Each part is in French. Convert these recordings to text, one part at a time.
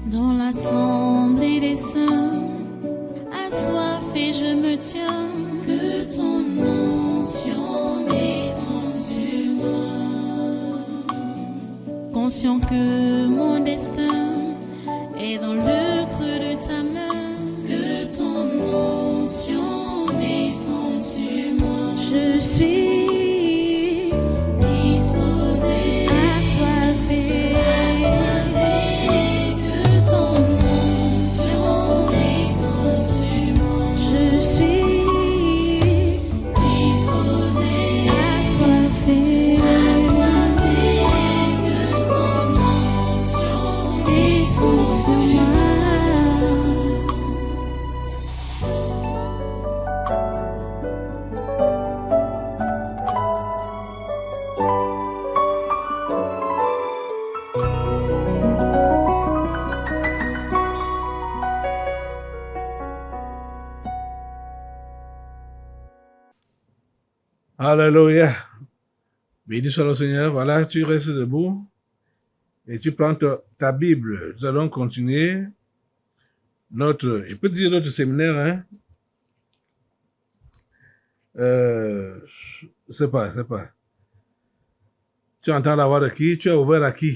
Dans l'assemblée des saints, assoiffé je me tiens, que ton onction descende sur moi. Conscient que mon destin est dans le creux de ta main, que ton onction descende sur moi. Je suis disposé, assoiffé, que ton onction descende sur moi. Je suis disposé, assoiffé, que ton onction descende sur moi. Alléluia. Béni soit le Seigneur. Voilà, tu restes debout et tu prends ta Bible. Nous allons continuer je peux dire notre séminaire, hein? C'est pas. Tu entends la voix de qui? Tu as ouvert à qui?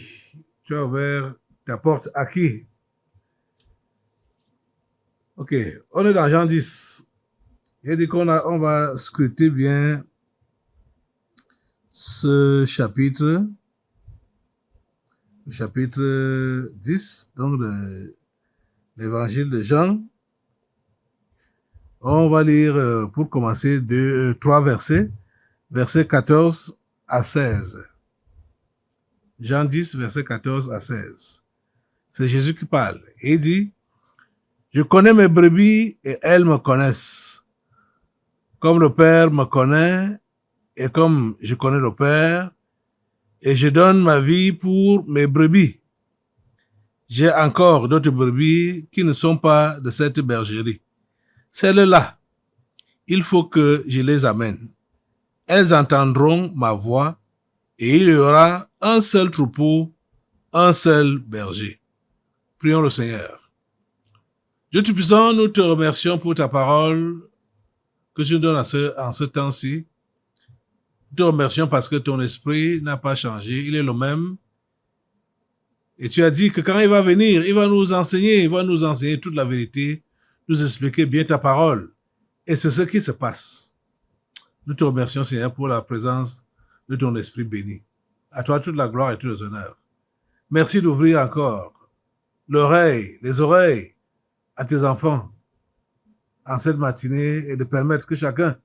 Tu as ouvert ta porte à qui? Ok, on est dans Jean 10. J'ai dit on va scruter bien ce chapitre, le chapitre 10, donc de l'évangile de Jean. On va lire, pour commencer, 3 versets, versets 14 à 16. Jean 10, versets 14 à 16. C'est Jésus qui parle. Et il dit, « Je connais mes brebis et elles me connaissent. Comme le Père me connaît et comme je connais le Père, et je donne ma vie pour mes brebis. J'ai encore d'autres brebis qui ne sont pas de cette bergerie. Celles-là, il faut que je les amène. Elles entendront ma voix et il y aura un seul troupeau, un seul berger. » Prions le Seigneur. Dieu Tout-Puissant, nous te remercions pour ta parole que tu nous donnes en ce temps-ci. Nous te remercions parce que ton esprit n'a pas changé, il est le même. Et tu as dit que quand il va venir, il va nous enseigner toute la vérité, nous expliquer bien ta parole. Et c'est ce qui se passe. Nous te remercions, Seigneur, pour la présence de ton esprit béni. À toi toute la gloire et tous les honneurs. Merci d'ouvrir encore les oreilles à tes enfants en cette matinée et de permettre que chacun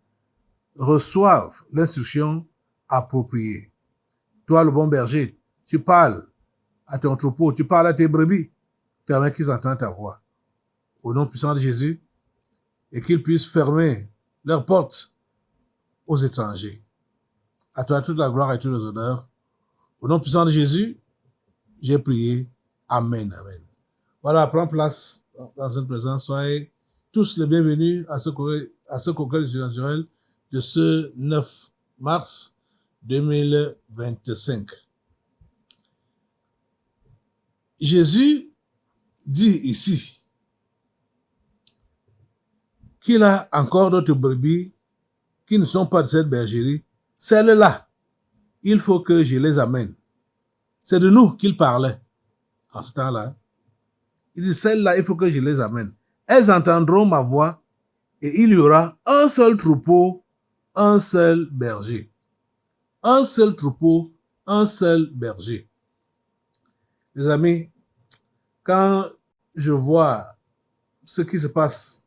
reçoive l'instruction appropriée. Toi, le bon berger, tu parles à ton troupeau, tu parles à tes brebis, permets qu'ils entendent ta voix. Au nom puissant de Jésus, et qu'ils puissent fermer leurs portes aux étrangers. À toi toute la gloire et tous les honneurs. Au nom puissant de Jésus, j'ai prié. Amen, amen. Voilà, prends place dans une présence. Soyez tous les bienvenus à ce congrès surnaturel de ce 9 mars 2025. Jésus dit ici qu'il a encore d'autres brebis qui ne sont pas de cette bergerie. Celles-là, il faut que je les amène. C'est de nous qu'il parlait en ce temps-là. Il dit, celles-là, il faut que je les amène. Elles entendront ma voix et il y aura un seul troupeau, un seul berger. Un seul troupeau, un seul berger. Les amis, quand je vois ce qui se passe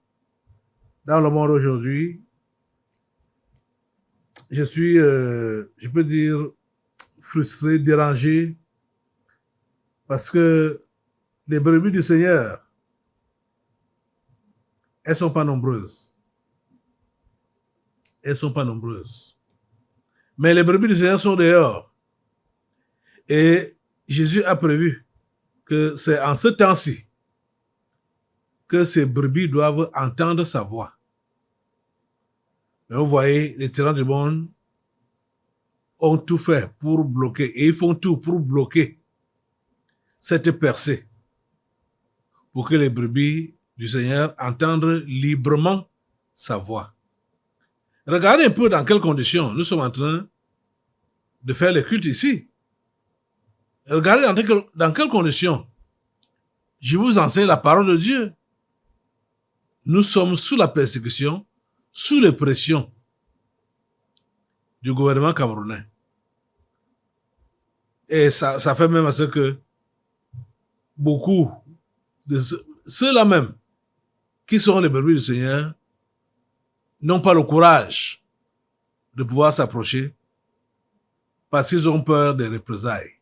dans le monde aujourd'hui, je suis, je peux dire, frustré, dérangé, parce que les brebis du Seigneur, elles sont pas nombreuses. Elles sont pas nombreuses. Mais les brebis du Seigneur sont dehors. Et Jésus a prévu que c'est en ce temps-ci que ces brebis doivent entendre sa voix. Mais vous voyez, les tyrans du monde ont tout fait pour bloquer, et ils font tout pour bloquer cette percée. pour que les brebis du Seigneur entendent librement sa voix. Regardez un peu dans quelles conditions nous sommes en train de faire les cultes ici. Regardez dans quelles conditions je vous enseigne la parole de Dieu. Nous sommes sous la persécution, sous les pressions du gouvernement camerounais. Et ça fait même à ce que beaucoup de ceux-là même qui sont les brebis du Seigneur n'ont pas le courage de pouvoir s'approcher parce qu'ils ont peur des représailles.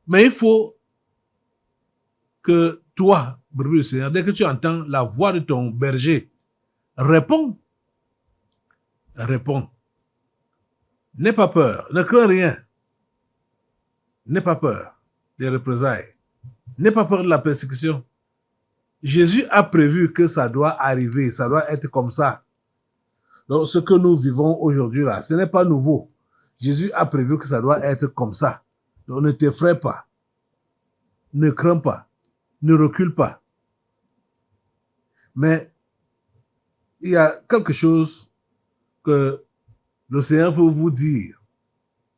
Mais il faut que toi, brebis du Seigneur, dès que tu entends la voix de ton berger, réponds. Réponds. N'aie pas peur, ne crains rien. N'aie pas peur des représailles. N'aie pas peur de la persécution. Jésus a prévu que ça doit arriver, ça doit être comme ça. Donc, ce que nous vivons aujourd'hui là, ce n'est pas nouveau. Jésus a prévu que ça doit être comme ça. Donc, ne t'effraie pas. Ne crains pas. Ne recule pas. Mais, il y a quelque chose que le Seigneur veut vous dire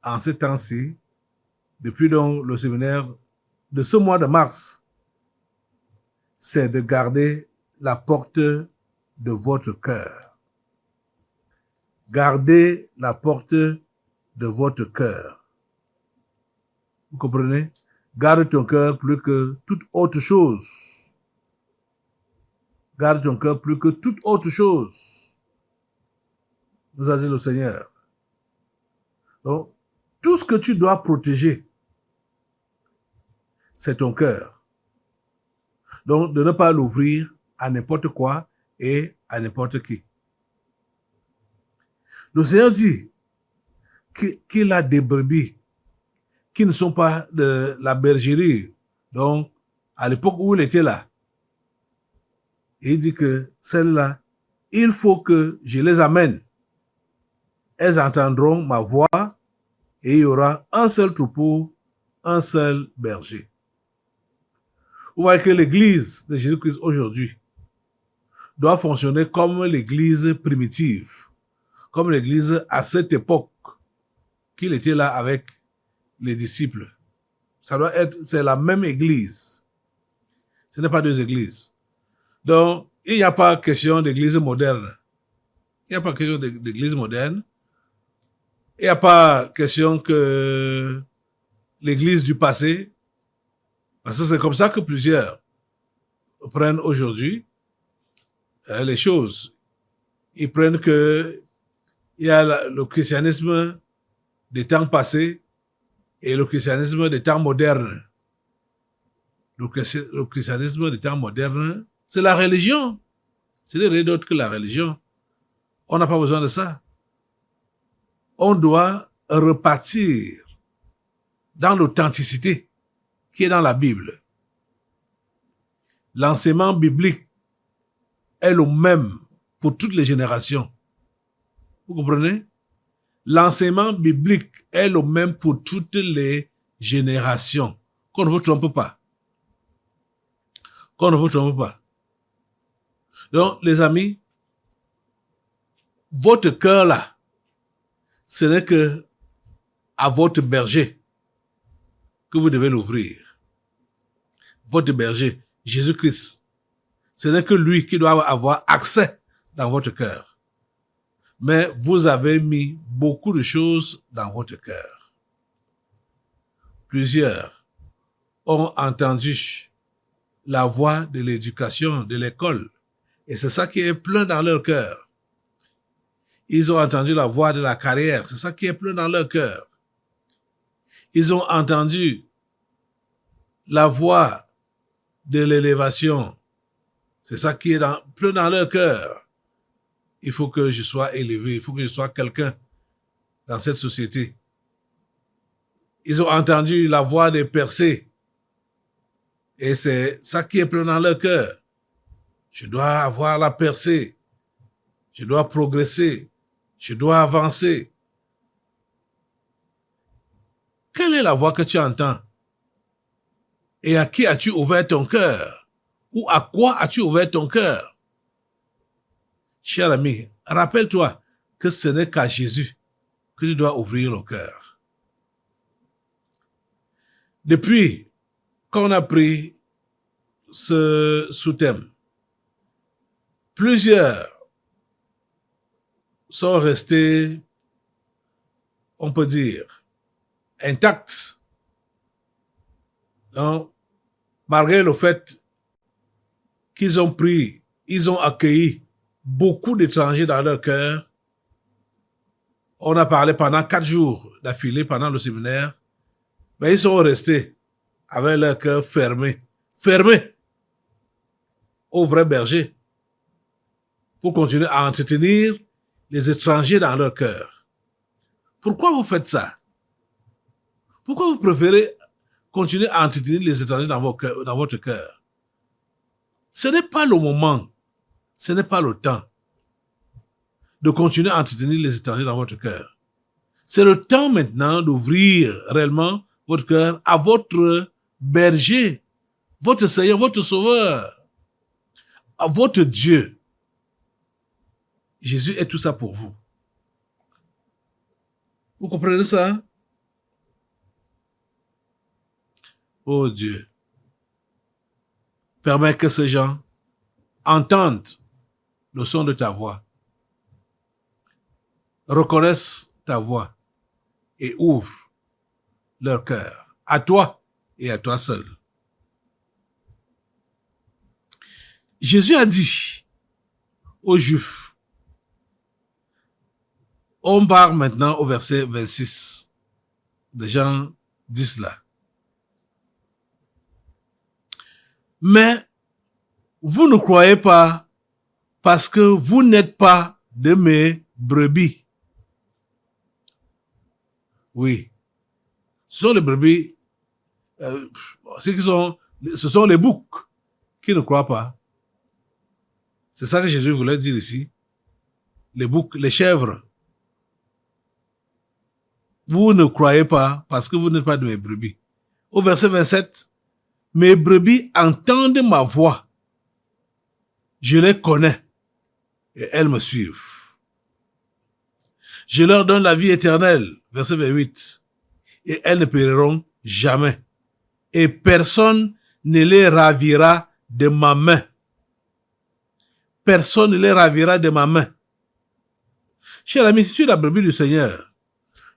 en ces temps-ci, depuis donc le séminaire de ce mois de mars, c'est de garder la porte de votre cœur. Gardez la porte de votre cœur. Vous comprenez? Garde ton cœur plus que toute autre chose. Garde ton cœur plus que toute autre chose, nous a dit le Seigneur. Donc, tout ce que tu dois protéger, c'est ton cœur. Donc, de ne pas l'ouvrir à n'importe quoi et à n'importe qui. Le Seigneur dit qu'il a des brebis qui ne sont pas de la bergerie. Donc, à l'époque où il était là, il dit que celles-là, il faut que je les amène. Elles entendront ma voix et il y aura un seul troupeau, un seul berger. Vous voyez que l'église de Jésus-Christ aujourd'hui doit fonctionner comme l'église primitive, comme l'église à cette époque qu'il était là avec les disciples. Ça doit être, c'est la même église. Ce n'est pas deux églises. Donc, il n'y a pas question d'église moderne. Il n'y a pas question d'église moderne. Il n'y a pas question que l'église du passé, parce que c'est comme ça que plusieurs prennent aujourd'hui les choses. Ils prennent que il y a le christianisme des temps passés et le christianisme des temps modernes. Le christianisme des temps modernes, c'est la religion. Ce n'est rien d'autre que la religion. On n'a pas besoin de ça. On doit repartir dans l'authenticité qui est dans la Bible. L'enseignement biblique est le même pour toutes les générations. Vous comprenez? L'enseignement biblique est le même pour toutes les générations. Qu'on ne vous trompe pas. Qu'on ne vous trompe pas. Donc, les amis, votre cœur là, ce n'est que à votre berger que vous devez l'ouvrir. Votre berger, Jésus-Christ. Ce n'est que lui qui doit avoir accès dans votre cœur. Mais vous avez mis beaucoup de choses dans votre cœur. Plusieurs ont entendu la voix de l'éducation, de l'école. Et c'est ça qui est plein dans leur cœur. Ils ont entendu la voix de la carrière. C'est ça qui est plein dans leur cœur. Ils ont entendu la voix de l'élévation. C'est ça qui est plein dans leur cœur. Il faut que je sois élevé. Il faut que je sois quelqu'un dans cette société. Ils ont entendu la voix des percées. Et c'est ça qui est plein dans leur cœur. Je dois avoir la percée. Je dois progresser. Je dois avancer. Quelle est la voix que tu entends? Et à qui as-tu ouvert ton cœur Ou à quoi as-tu ouvert ton cœur? Cher ami, rappelle-toi que ce n'est qu'à Jésus que tu dois ouvrir le cœur. Depuis qu'on a pris ce sous-thème, plusieurs sont restés, on peut dire, intacts. Donc, malgré le fait qu'ils ont pris, ils ont accueilli beaucoup d'étrangers dans leur cœur. On a parlé pendant 4 jours d'affilée pendant le séminaire, mais ils sont restés avec leur cœur fermé au vrai berger pour continuer à entretenir les étrangers dans leur cœur. Pourquoi vous faites ça? Pourquoi vous préférez continuer à entretenir les étrangers dans votre cœur? Ce n'est pas le moment, ce n'est pas le temps de continuer à entretenir les étrangers dans votre cœur. C'est le temps maintenant d'ouvrir réellement votre cœur à votre berger, votre Seigneur, votre Sauveur, à votre Dieu. Jésus est tout ça pour vous. Vous comprenez ça? Oh Dieu, permets que ces gens entendent le son de ta voix, reconnaissent ta voix et ouvrent leur cœur à toi et à toi seul. Jésus a dit aux Juifs, on part maintenant au verset 26 de Jean 10 là. Mais vous ne croyez pas parce que vous n'êtes pas de mes brebis. Oui, ce sont les brebis, ce sont les boucs qui ne croient pas. C'est ça que Jésus voulait dire ici. Les boucs, les chèvres. Vous ne croyez pas parce que vous n'êtes pas de mes brebis. Au verset 27, mes brebis entendent ma voix. Je les connais et elles me suivent. Je leur donne la vie éternelle, verset 28, et elles ne périront jamais. Et personne ne les ravira de ma main. Personne ne les ravira de ma main. Cher ami, si tu es la brebis du Seigneur,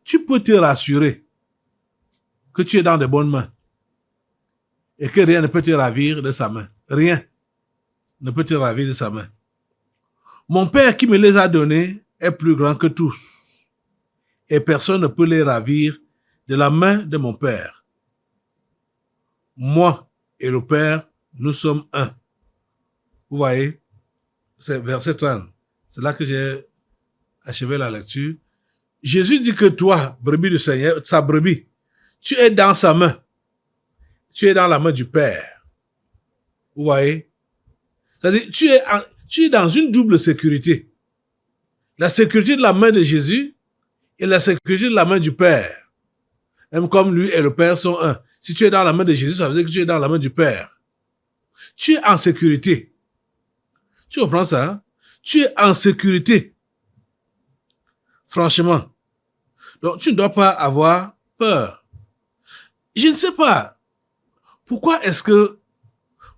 tu peux te rassurer que tu es dans de bonnes mains et que rien ne peut te ravir de sa main. Rien ne peut te ravir de sa main. Mon Père qui me les a donnés est plus grand que tous et personne ne peut les ravir de la main de mon Père. Moi et le Père, nous sommes un. Vous voyez, c'est verset 30. C'est là que j'ai achevé la lecture. Jésus dit que toi, brebis du Seigneur, sa brebis, tu es dans sa main. Tu es dans la main du Père. Vous voyez? C'est-à-dire, tu es dans une double sécurité. La sécurité de la main de Jésus et la sécurité de la main du Père. Même comme lui et le Père sont un. Si tu es dans la main de Jésus, ça veut dire que tu es dans la main du Père. Tu es en sécurité. Tu comprends ça? Hein? Tu es en sécurité. Franchement. Donc, tu ne dois pas avoir peur. Je ne sais pas. Pourquoi est-ce que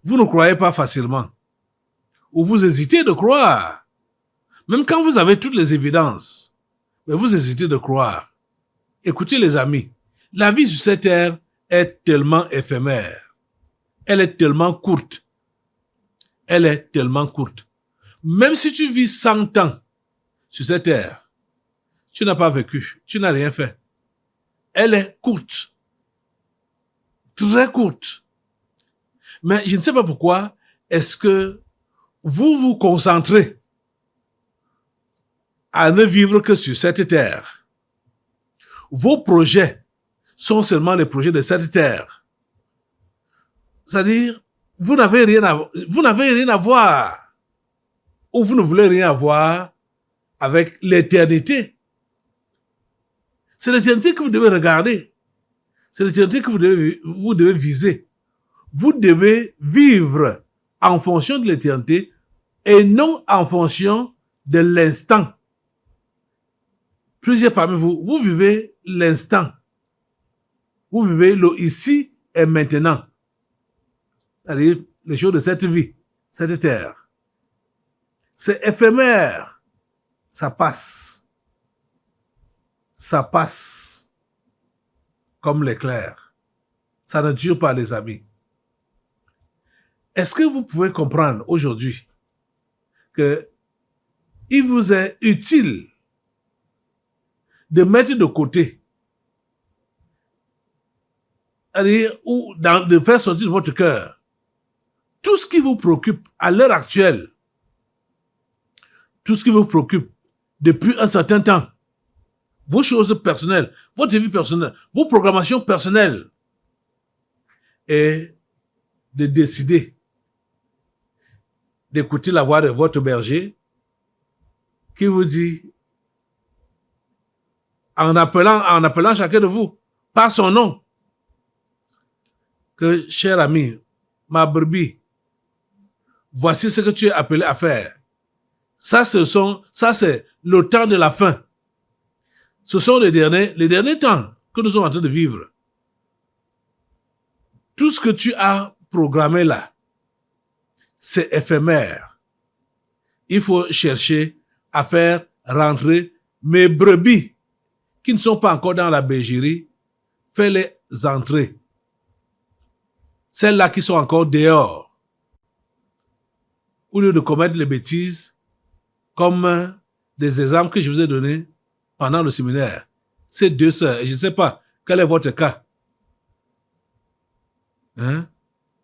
vous ne croyez pas facilement? Ou vous hésitez de croire? Même quand vous avez toutes les évidences, mais vous hésitez de croire. Écoutez les amis, la vie sur cette terre est tellement éphémère. Elle est tellement courte. Elle est tellement courte. Même si tu vis 100 ans sur cette terre, tu n'as pas vécu, tu n'as rien fait. Elle est courte. Très courte. Mais je ne sais pas pourquoi, est-ce que vous vous concentrez à ne vivre que sur cette terre. Vos projets sont seulement les projets de cette terre. C'est-à-dire, vous n'avez rien à voir, ou vous ne voulez rien avoir avec l'éternité. C'est l'éternité que vous devez regarder. C'est l'éternité que vous devez viser. Vous devez vivre en fonction de l'éternité et non en fonction de l'instant. Plusieurs parmi vous, vous vivez l'instant. Vous vivez le ici et maintenant. C'est-à-dire les choses de cette vie, cette terre. C'est éphémère. Ça passe. Ça passe comme l'éclair. Ça ne dure pas, les amis. Est-ce que vous pouvez comprendre aujourd'hui que il vous est utile de mettre de côté, c'est-à-dire, ou de faire sortir de votre cœur tout ce qui vous préoccupe à l'heure actuelle, tout ce qui vous préoccupe depuis un certain temps, vos choses personnelles, votre vie personnelle, vos programmations personnelles, et de décider d'écouter la voix de votre berger qui vous dit, en appelant chacun de vous par son nom, que, cher ami, ma brebis, voici ce que tu es appelé à faire. Ça, c'est le temps de la fin. Ce sont les derniers temps que nous sommes en train de vivre. Tout ce que tu as programmé là, c'est éphémère. Il faut chercher à faire rentrer mes brebis qui ne sont pas encore dans la bergerie, fais-les entrer. Celles-là qui sont encore dehors, au lieu de commettre les bêtises, comme des exemples que je vous ai donnés pendant le séminaire. Ces deux sœurs, et je ne sais pas quel est votre cas. Hein?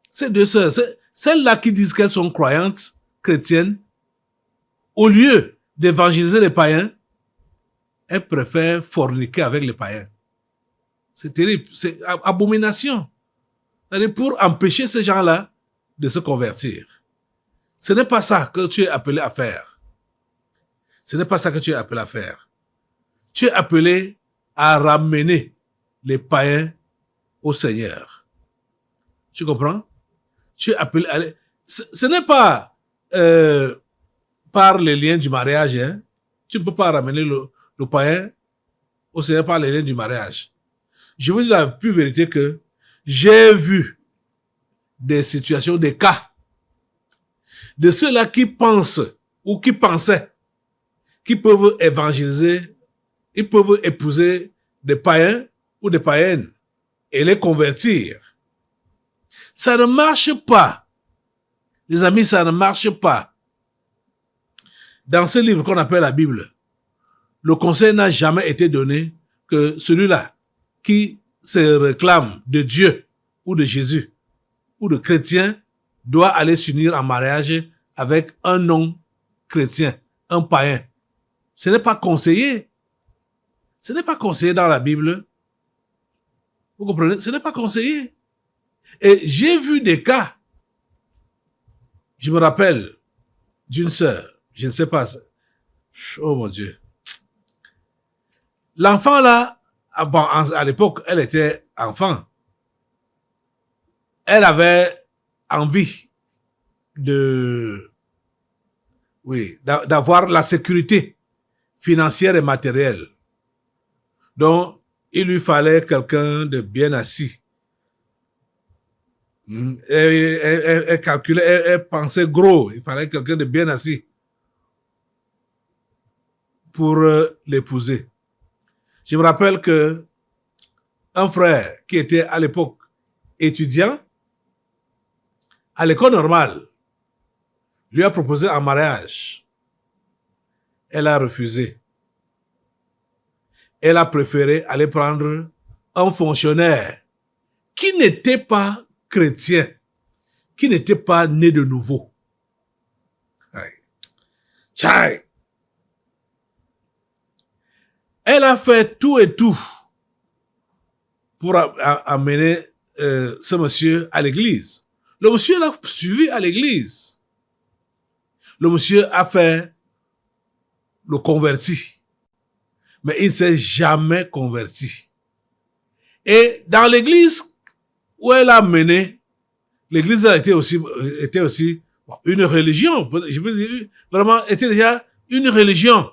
Ces deux sœurs, celles-là qui disent qu'elles sont croyantes, chrétiennes, au lieu d'évangéliser les païens, elles préfèrent forniquer avec les païens. C'est terrible, c'est abomination. C'est-à-dire pour empêcher ces gens-là de se convertir. Ce n'est pas ça que tu es appelé à faire. Ce n'est pas ça que tu es appelé à faire. Tu es appelé à ramener les païens au Seigneur. Tu comprends? Tu es appelé à... Ce n'est pas par les liens du mariage. Hein? Tu ne peux pas ramener le païen au Seigneur par les liens du mariage. Je vous dis la pure vérité que j'ai vu des situations, des cas de ceux-là qui pensent ou qui pensaient qu'ils peuvent évangéliser, ils peuvent épouser des païens ou des païennes et les convertir. Ça ne marche pas. Les amis, ça ne marche pas. Dans ce livre qu'on appelle la Bible, le conseil n'a jamais été donné que celui-là qui se réclame de Dieu ou de Jésus ou de chrétien doit aller s'unir en mariage avec un non-chrétien, un païen. Ce n'est pas conseillé. Ce n'est pas conseillé dans la Bible. Vous comprenez? Ce n'est pas conseillé. Et j'ai vu des cas. Je me rappelle d'une sœur, je ne sais pas. Oh mon Dieu. L'enfant là, bon, à l'époque, elle était enfant. Elle avait envie d'avoir la sécurité financière et matérielle. Donc, il lui fallait quelqu'un de bien assis. Elle calculait, elle pensait gros. Il fallait quelqu'un de bien assis pour l'épouser. Je me rappelle que un frère qui était à l'époque étudiant à l'école normale lui a proposé un mariage. Elle a refusé. Elle a préféré aller prendre un fonctionnaire qui n'était pas chrétien, qui n'était pas né de nouveau. Tchaï. Elle a fait tout et tout pour amener ce monsieur à l'église. Le monsieur l'a suivi à l'église. Le monsieur a fait le converti. Mais il ne s'est jamais converti. Et dans l'église où elle a mené, l'Église était aussi bon, une religion. Je peux dire, vraiment, était déjà une religion.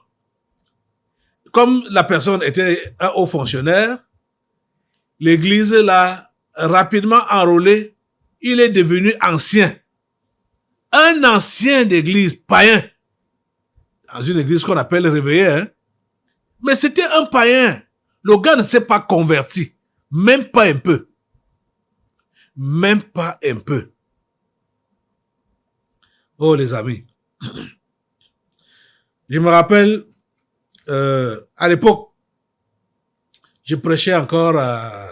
Comme la personne était un haut fonctionnaire, l'Église l'a rapidement enrôlé. Il est devenu ancien. Un ancien d'église païen. Dans une église qu'on appelle réveillée, hein. Mais c'était un païen. Le gars ne s'est pas converti. Même pas un peu. Même pas un peu. Oh, les amis. Je me rappelle, à l'époque, je prêchais encore à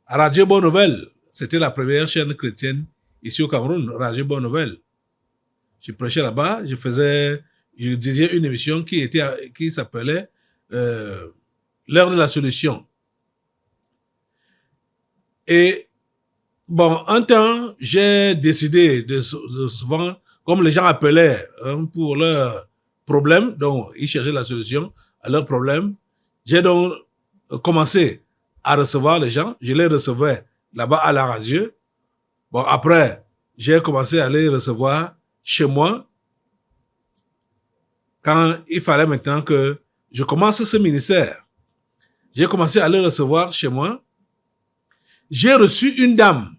Radio Bonne Nouvelle. C'était la première chaîne chrétienne ici au Cameroun, Radio Bonne Nouvelle. Je prêchais là-bas, je disais une émission qui s'appelait L'heure de la solution. Et bon, un temps, j'ai décidé de souvent, comme les gens appelaient pour leurs problèmes, donc ils cherchaient la solution à leurs problèmes, j'ai donc commencé à recevoir les gens, je les recevais là-bas à la radio. Bon, après, j'ai commencé à les recevoir chez moi quand il fallait maintenant que je commence ce ministère. J'ai commencé à les recevoir chez moi. J'ai reçu une dame.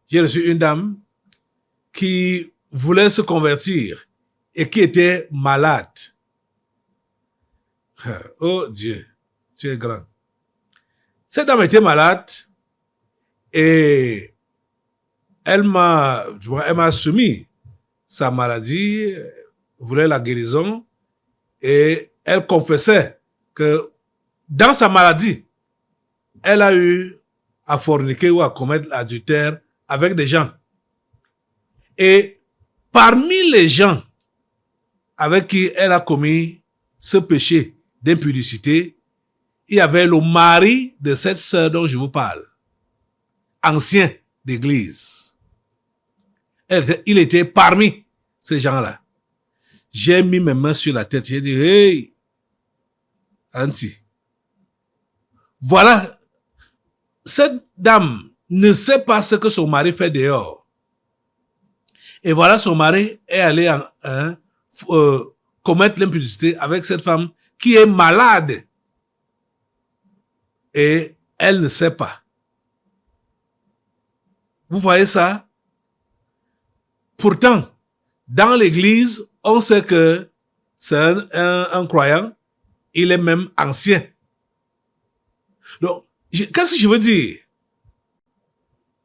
J'ai reçu une dame qui voulait se convertir et qui était malade. Oh Dieu, tu es grand. Cette dame était malade et elle m'a soumis sa maladie, voulait la guérison et elle confessait que dans sa maladie, elle a eu à forniquer ou à commettre l'adultère avec des gens. Et parmi les gens avec qui elle a commis ce péché d'impudicité, il y avait le mari de cette sœur dont je vous parle, ancien d'église. Il était parmi ces gens-là. J'ai mis mes mains sur la tête. J'ai dit, hey, Auntie, voilà, cette dame ne sait pas ce que son mari fait dehors. Et voilà, son mari est allé commettre l'impudicité avec cette femme qui est malade. Et elle ne sait pas. Vous voyez ça? Pourtant, dans l'église, on sait que c'est un croyant, il est même ancien. Donc, qu'est-ce que je veux dire?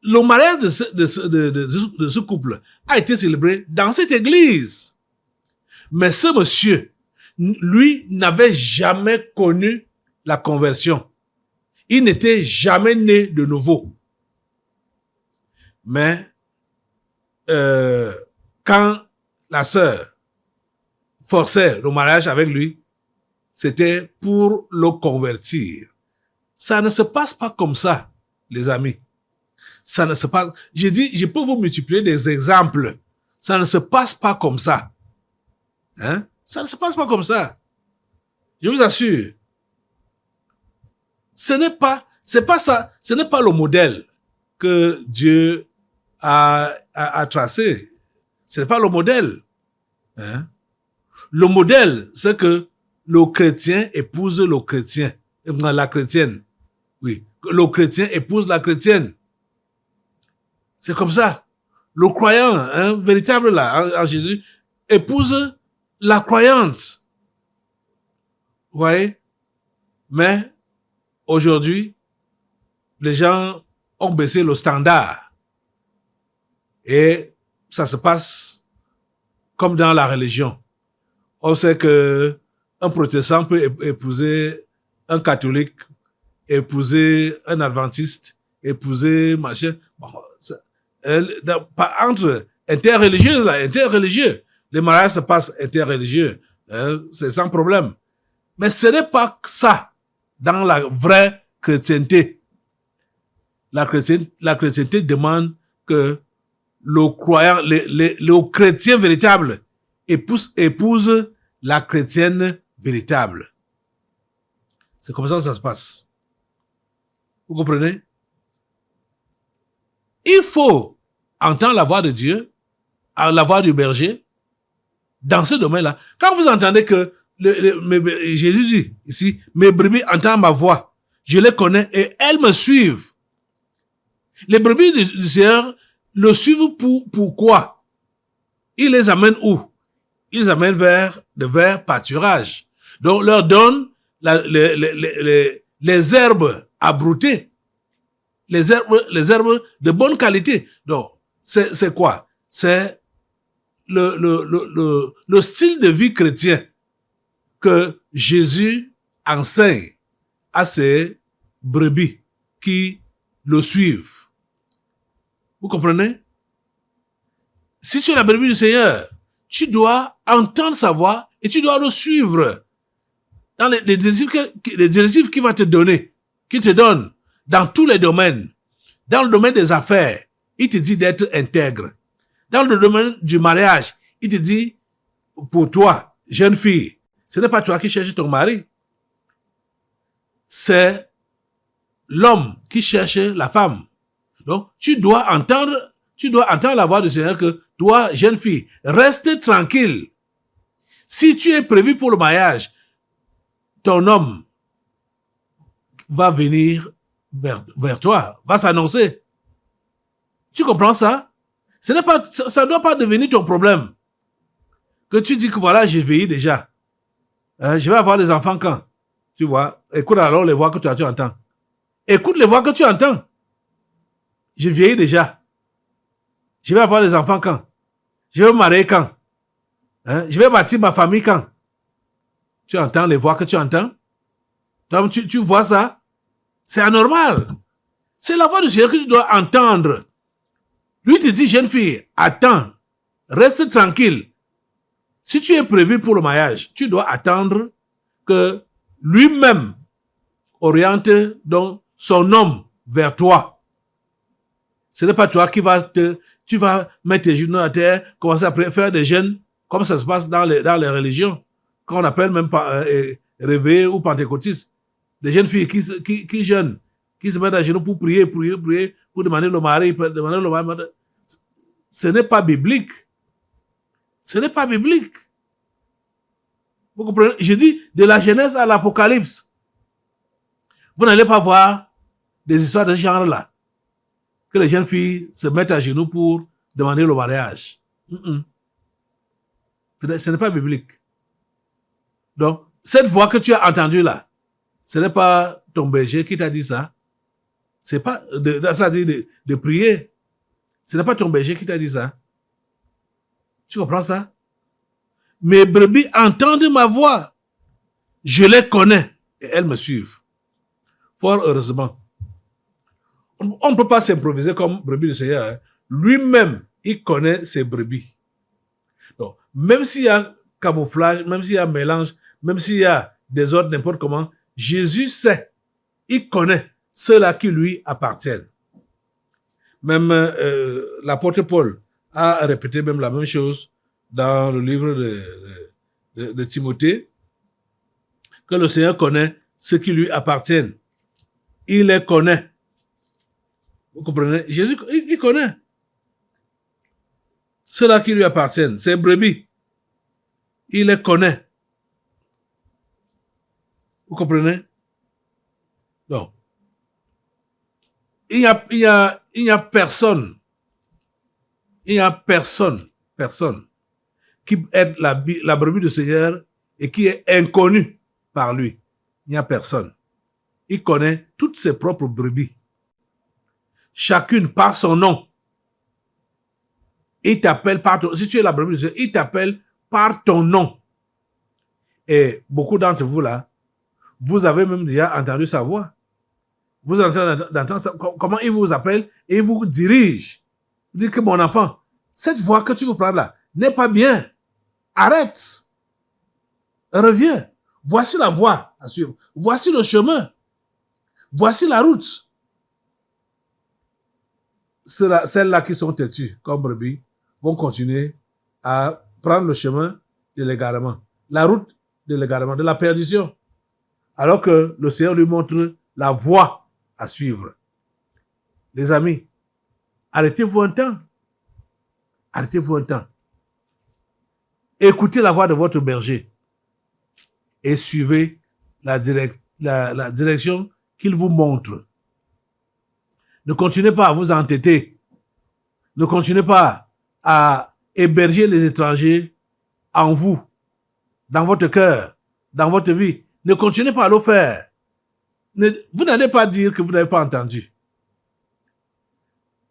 Le mariage de ce couple a été célébré dans cette église. Mais ce monsieur, lui, n'avait jamais connu la conversion. Il n'était jamais né de nouveau. Mais quand la sœur forçait le mariage avec lui, c'était pour le convertir. Ça ne se passe pas comme ça, les amis. Ça ne se passe. J'ai dit, je peux vous multiplier des exemples. Ça ne se passe pas comme ça. Hein? Ça ne se passe pas comme ça. Je vous assure. C'est pas ça, ce n'est pas le modèle que Dieu a tracé. Ce n'est pas le modèle. Hein? Le modèle, c'est que le chrétien épouse le chrétien, la chrétienne. Oui, le chrétien épouse la chrétienne. C'est comme ça. Le croyant, hein, véritable là, en Jésus, épouse la croyante. Vous voyez? Mais aujourd'hui, les gens ont baissé le standard. Et ça se passe comme dans la religion. On sait que un protestant peut épouser un catholique, épouser un adventiste, épouser machin. Bon, entre interreligieux, les mariages se passent interreligieux, hein, c'est sans problème. Mais ce n'est pas ça dans la vraie chrétienté. La chrétienté demande que le croyant, le chrétien véritable épouse la chrétienne véritable. C'est comme ça que ça se passe. Vous comprenez? Il il faut entendre la voix de Dieu, la voix du berger, dans ce domaine-là. Quand vous entendez que Jésus dit ici, mes brebis entendent ma voix, je les connais et elles me suivent. Les brebis du Seigneur le suivent pourquoi? Il les amène où? Il les amène vers pâturage. Donc, leur donne les herbes à brouter. Les herbes de bonne qualité. Donc, c'est quoi? C'est le style de vie chrétien que Jésus enseigne à ses brebis qui le suivent. Vous comprenez? Si tu es la brebis du Seigneur, tu dois entendre sa voix et tu dois le suivre dans les directives qu'il va te donner, qu'il te donne dans tous les domaines. Dans le domaine des affaires, il te dit d'être intègre. Dans le domaine du mariage, il te dit, pour toi, jeune fille, ce n'est pas toi qui cherches ton mari. C'est l'homme qui cherche la femme. Donc, tu dois entendre la voix du Seigneur que toi, jeune fille, reste tranquille. Si tu es prévu pour le mariage, ton homme va venir vers toi, va s'annoncer. Tu comprends ça? Ça ne doit pas devenir ton problème. Que tu dis que voilà, j'ai vieilli déjà. Je vais avoir des enfants quand? Tu vois? Écoute alors les voix que tu entends. Écoute les voix que tu entends. Je vieillis déjà. Je vais avoir des enfants quand? Je vais me marier quand? Je vais bâtir ma famille quand? Tu entends les voix que tu entends? Donc tu vois ça? C'est anormal. C'est la voix du Seigneur que tu dois entendre. Lui te dit, jeune fille, attends, reste tranquille. Si tu es prévu pour le mariage, tu dois attendre que lui-même oriente donc son homme vers toi. Ce n'est pas toi qui tu vas mettre tes genoux à terre, commencer à faire des jeûnes, comme ça se passe dans les religions, qu'on appelle même réveillés ou pentecôtistes. Des jeunes filles qui jeûnent, qui se mettent à genoux pour prier, pour demander le mari, Ce n'est pas biblique. Ce n'est pas biblique. Vous comprenez? Je dis de la Genèse à l'Apocalypse. Vous n'allez pas voir des histoires de ce genre-là. Que les jeunes filles se mettent à genoux pour demander le mariage. Ce n'est pas biblique. Donc, cette voix que tu as entendue là, ce n'est pas ton berger qui t'a dit ça. C'est pas, ça dit de prier. Ce n'est pas ton berger qui t'a dit ça. Tu comprends ça? Mes brebis entendent ma voix. Je les connais et elles me suivent. Fort heureusement. On ne peut pas s'improviser comme brebis du Seigneur. Hein. Lui-même, il connaît ses brebis. Donc, même s'il y a camouflage, même s'il y a mélange, même s'il y a des ordres n'importe comment, Jésus sait, il connaît ceux-là qui lui appartiennent. Même l'apôtre Paul a répété même la même chose dans le livre de Timothée, que le Seigneur connaît ceux qui lui appartiennent. Il les connaît. Vous comprenez? Jésus, il connaît ceux-là qui lui appartiennent, ses brebis. Il les connaît. Vous comprenez? Donc, il n'y a personne qui est la brebis du Seigneur et qui est inconnu par lui. Il n'y a personne. Il connaît toutes ses propres brebis. Chacune par son nom. Il t'appelle par ton... Si tu es la brebis du Seigneur, il t'appelle par ton nom. Et beaucoup d'entre vous là, vous avez même déjà entendu sa voix. Vous entendez comment il vous appelle et il vous dirige. Vous dites que mon enfant, cette voie que tu veux prendre là n'est pas bien. Arrête. Reviens. Voici la voie à suivre. Voici le chemin. Voici la route. Celles-là qui sont têtues comme brebis vont continuer à prendre le chemin de l'égarement. La route de l'égarement, de la perdition. Alors que le Seigneur lui montre la voie à suivre. Les amis, Arrêtez-vous un temps. Arrêtez-vous un temps. Écoutez la voix de votre berger et suivez la direction qu'il vous montre. Ne continuez pas à vous entêter. Ne continuez pas à héberger les étrangers en vous, dans votre cœur, dans votre vie. Ne continuez pas à le faire. Vous n'allez pas dire que vous n'avez pas entendu.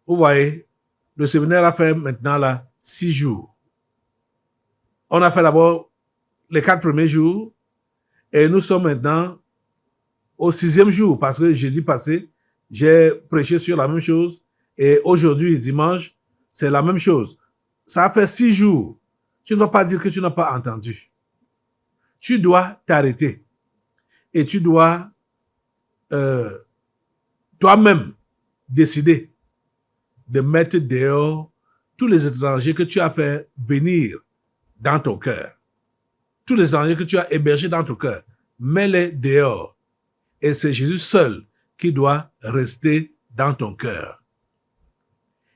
Vous voyez, le séminaire a fait maintenant là 6 jours. On a fait d'abord les 4 premiers jours et nous sommes maintenant au 6e jour parce que jeudi passé, j'ai prêché sur la même chose et aujourd'hui, dimanche, c'est la même chose. Ça a fait 6 jours. Tu ne dois pas dire que tu n'as pas entendu. Tu dois t'arrêter et tu dois toi-même décider de mettre dehors tous les étrangers que tu as fait venir dans ton cœur. Tous les étrangers que tu as hébergés dans ton cœur, mets-les dehors. Et c'est Jésus seul qui doit rester dans ton cœur.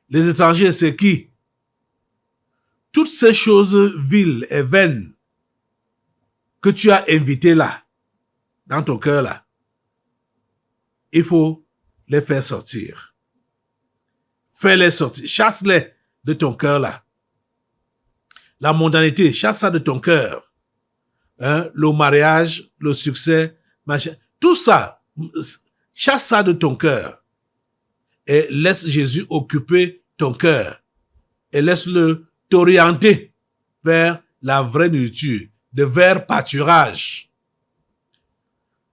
Les étrangers, c'est qui? Toutes ces choses viles et vaines que tu as invitées là, dans ton cœur là, il faut les faire sortir. Fais-les sortir. Chasse-les de ton cœur là. La mondanité, chasse ça de ton cœur. Le mariage, le succès, machin. Tout ça, chasse ça de ton cœur. Et laisse Jésus occuper ton cœur. Et laisse-le t'orienter vers la vraie nourriture, de vers pâturage.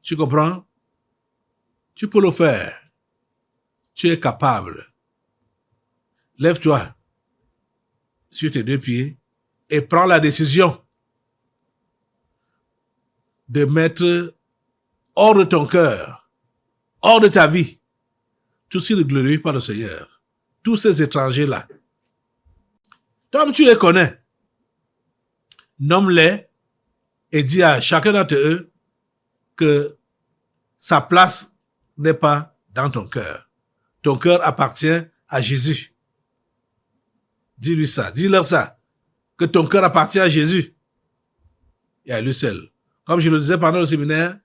Tu comprends? Tu peux le faire. Tu es capable. Lève-toi sur tes 2 pieds et prends la décision de mettre hors de ton cœur, hors de ta vie, tout ce qui ne glorifie pas le Seigneur. Tous ces étrangers-là. Comme tu les connais, nomme-les et dis à chacun d'entre eux que sa place n'est pas dans ton cœur. Ton cœur appartient à Jésus. Dis-lui ça, dis-leur ça, que ton cœur appartient à Jésus et à lui seul. Comme je le disais pendant le séminaire,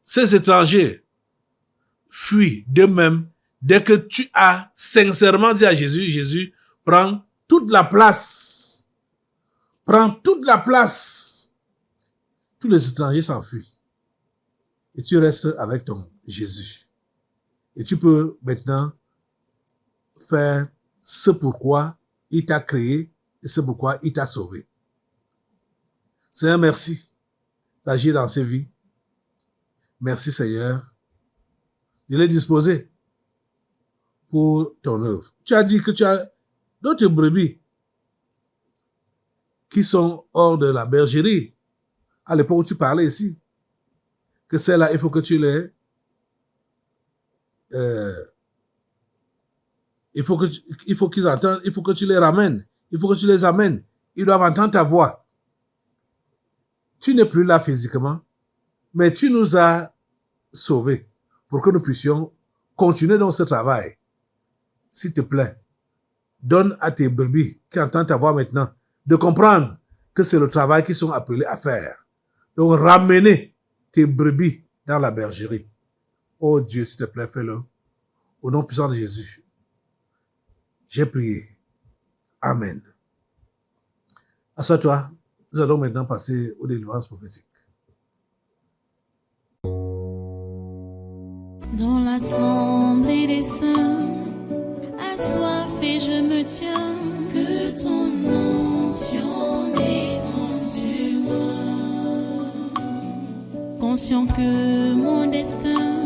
ces étrangers fuient d'eux-mêmes dès que tu as sincèrement dit à Jésus, Jésus, prends toute la place. Prends toute la place. Tous les étrangers s'enfuient. Et tu restes avec ton Jésus. Et tu peux maintenant faire ce pourquoi il t'a créé et ce pourquoi il t'a sauvé. Seigneur, merci d'agir dans ces vies. Merci Seigneur de les disposer pour ton œuvre. Tu as dit que tu as d'autres brebis qui sont hors de la bergerie. À l'époque où tu parlais ici, que celles-là, il faut que tu les... il faut qu'ils entendent, il faut que tu les ramènes, il faut que tu les amènes. Ils doivent entendre ta voix. Tu n'es plus là physiquement, mais tu nous as sauvés pour que nous puissions continuer dans ce travail. S'il te plaît, donne à tes brebis qui entendent ta voix maintenant de comprendre que c'est le travail qu'ils sont appelés à faire. Donc, ramenez tes brebis dans la bergerie. Oh Dieu, s'il te plaît, fais-le. Au nom puissant de Jésus. J'ai prié. Amen. Assois-toi. Nous allons maintenant passer aux délivrances prophétiques. Dans l'assemblée des saints, assoiffé je me tiens, que ton onction descende sur moi. Conscient que mon destin